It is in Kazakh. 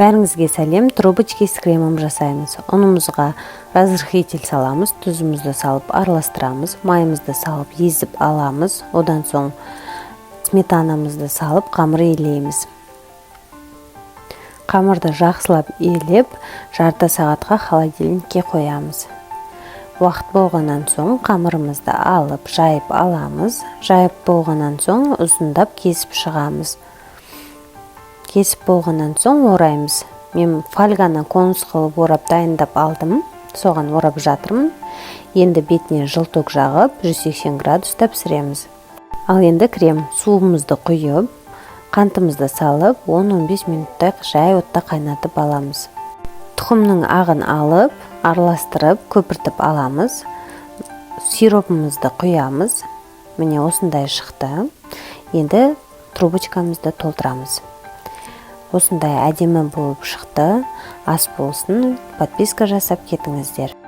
Бәріңізге сәлем, трубочки с кремом жасаймыз. Ұнымызға разрыхлитель саламыз, тұзымызды салып араластырамыз, майымызды салып езіп аламыз, одан соң сметанамызды салып қамыр елейміз. Қамырды жақсылап елеп, жарты сағатқа холодильникке қоямыз. Уақыт болғаннан соң қамырымызды алып, жайып аламыз. Жайып болғаннан соң ұзындап кесіп шығамыз. Кесіп болғаннан соң ораймыз. Мен фольганы конус қылып орап дайындап алдым. Соған орап жатырмын. Енді бетіне жылток жағып, 180 градуста пісіреміз. Ал енді крем. Суымызды құйып, қантымызды салып, 10-15 минуттай жай отта қайнатып аламыз. Тұқымның ағын алып, араластырып, көпіртіп аламыз. Сиропымызды құямыз. Міне осындай шықты. Енді трубочкамызды толтырамыз. Осындай әдемі болып шықты. Ас болсын, подписка жасап кетіңіздер.